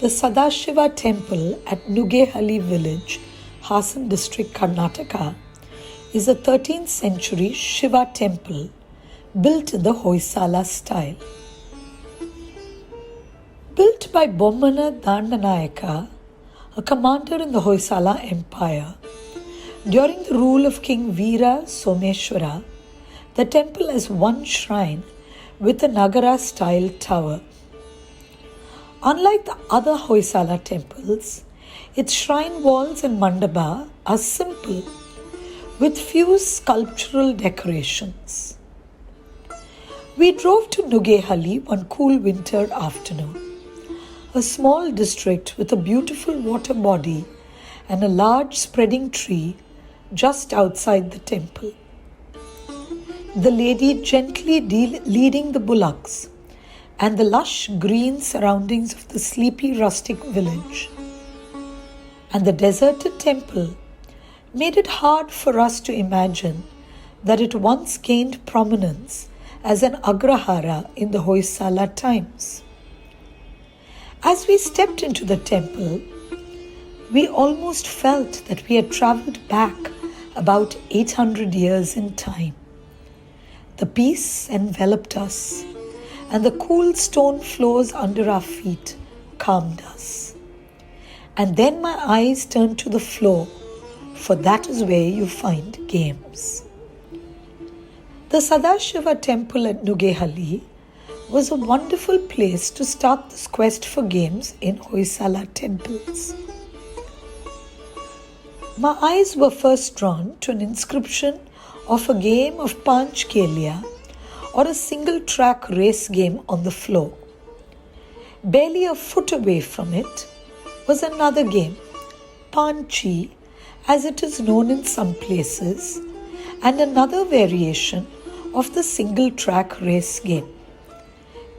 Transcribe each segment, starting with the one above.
The Sadasiva temple at Nugehalli village, Hassan district, Karnataka, is a 13th century Shiva temple built in the Hoysala style. Built by Bommana Dandanayaka, a commander in the Hoysala Empire, during the rule of King Veera Someshwara, the temple has one shrine with a Nagara-style tower. Unlike the other Hoysala temples, its shrine walls and mandapa are simple, with few sculptural decorations. We drove to Nugehalli one cool winter afternoon, a small district with a beautiful water body and a large spreading tree just outside the temple. The lady gently leading the bullocks and the lush green surroundings of the sleepy rustic village and the deserted temple made it hard for us to imagine that it once gained prominence as an agrahara in the Hoysala times. As we stepped into the temple, we almost felt that we had travelled back about 800 years in time. The peace enveloped us, and the cool stone floors under our feet calmed us. And then my eyes turned to the floor, for that is where you find games. The Sadashiva temple at Nugehalli was a wonderful place to start this quest for games in Hoysala temples. My eyes were first drawn to an inscription of a game of Panch Kelia, or a single track race game on the floor. Barely a foot away from it was another game, Panchi, as it is known in some places, and another variation of the single track race game.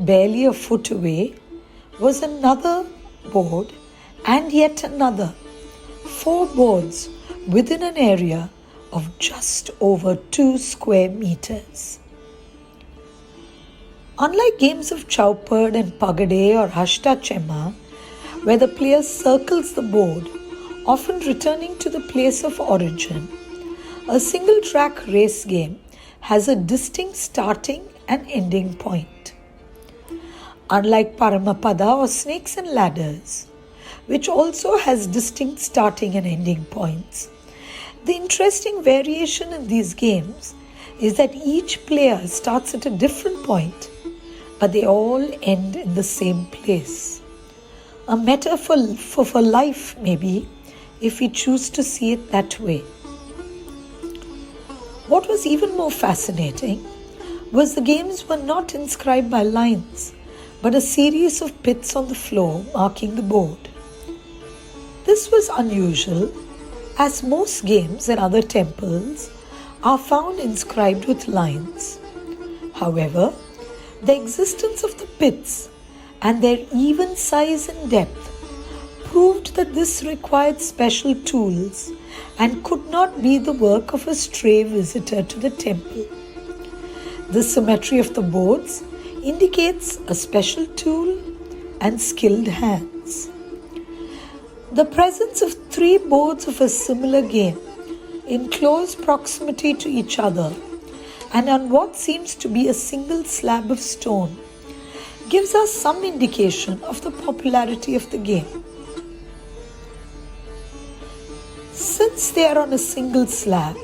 Barely a foot away was another board and yet another, 4 boards within an area of just over 2 square meters. Unlike games of Chaupad and Pagade or Ashtachema, where the player circles the board, often returning to the place of origin, a single track race game has a distinct starting and ending point. Unlike Paramapada or Snakes and Ladders, which also has distinct starting and ending points, the interesting variation in these games is that each player starts at a different point, but they all end in the same place. A metaphor for life, maybe, if we choose to see it that way. What was even more fascinating was the games were not inscribed by lines, but a series of pits on the floor marking the board. This was unusual, as most games in other temples are found inscribed with lines. However, the existence of the pits and their even size and depth proved that this required special tools and could not be the work of a stray visitor to the temple. The symmetry of the boards indicates a special tool and skilled hands. The presence of 3 boards of a similar game in close proximity to each other and on what seems to be a single slab of stone gives us some indication of the popularity of the game. Since they are on a single slab,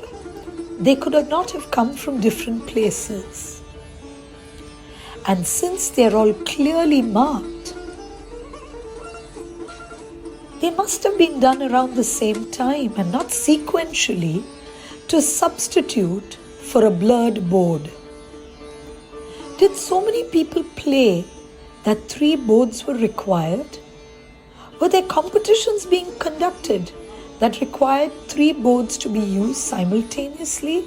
they could not have come from different places. And since they are all clearly marked, they must have been done around the same time and not sequentially to substitute for a blurred board. Did so many people play that 3 boards were required? Were there competitions being conducted that required 3 boards to be used simultaneously?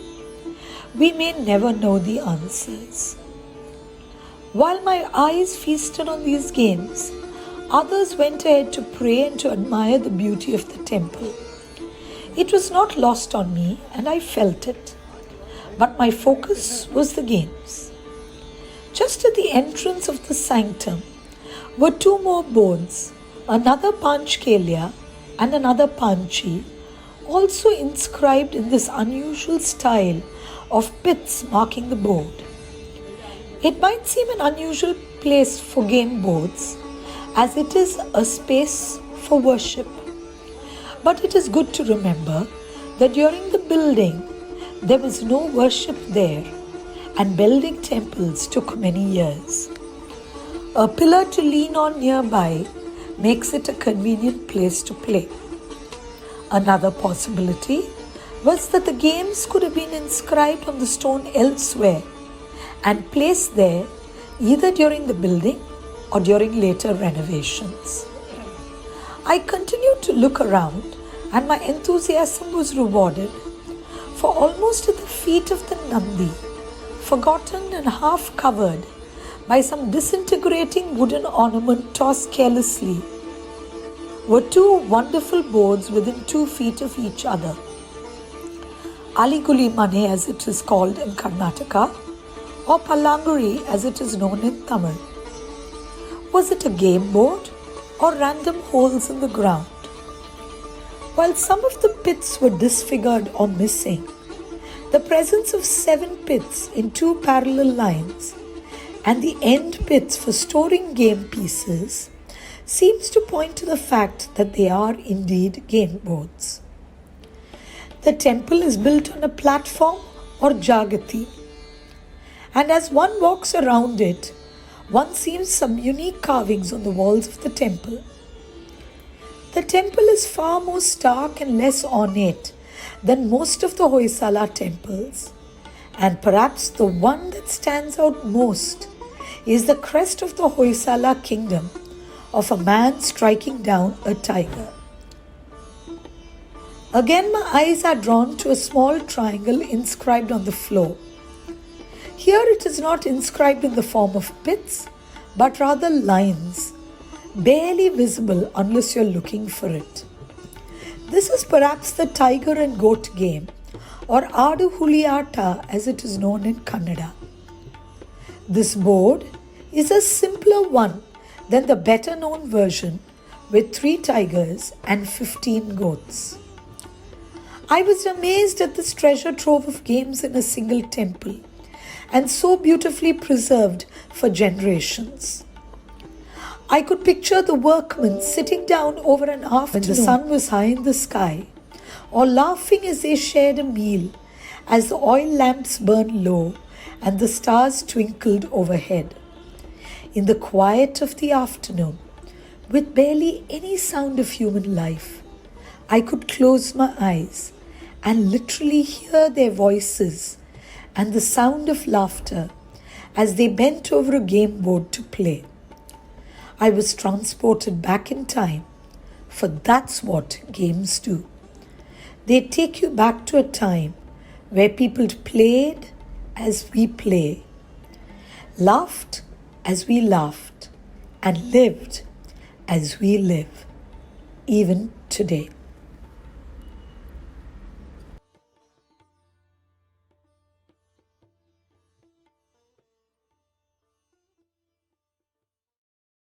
We may never know the answers. While my eyes feasted on these games, others went ahead to pray and to admire the beauty of the temple. It was not lost on me, and I felt it. But my focus was the games. Just at the entrance of the sanctum were 2 more boards, Another Panchkelya and another Panchi, also inscribed in this unusual style of pits marking the board. It might seem an unusual place for game boards, as it is a space for worship. But it is good to remember that during the building, there was no worship there, and building temples took many years. A pillar to lean on nearby makes it a convenient place to play. Another possibility was that the games could have been inscribed on the stone elsewhere and placed there either during the building or during later renovations. I continued to look around, and my enthusiasm was rewarded, for almost at the feet of the Nandi, forgotten and half covered by some disintegrating wooden ornament tossed carelessly, were two wonderful boards within 2 feet of each other. Aliguli Mane, as it is called in Karnataka, or Pallanguri as it is known in Tamil. Was it a game board or random holes in the ground? While some of the pits were disfigured or missing, the presence of 7 pits in 2 parallel lines and the end pits for storing game pieces seems to point to the fact that they are indeed game boards. The temple is built on a platform or jagati, and as one walks around it, one sees some unique carvings on the walls of the temple. The temple is far more stark and less ornate than most of the Hoysala temples, and perhaps the one that stands out most is the crest of the Hoysala kingdom of a man striking down a tiger. Again, my eyes are drawn to a small triangle inscribed on the floor. Here it is not inscribed in the form of pits, but rather lines, barely visible unless you're looking for it. This is perhaps the tiger and goat game, or Adu Huliata as it is known in Kannada. This board is a simpler one than the better known version with 3 tigers and 15 goats. I was amazed at this treasure trove of games in a single temple, and so beautifully preserved for generations. I could picture the workmen sitting down over an afternoon when the sun was high in the sky, or laughing as they shared a meal as the oil lamps burned low and the stars twinkled overhead. In the quiet of the afternoon, with barely any sound of human life, I could close my eyes and literally hear their voices and the sound of laughter as they bent over a game board to play. I was transported back in time, for that's what games do. They take you back to a time where people played as we play, laughed as we laughed, and lived as we live, even today.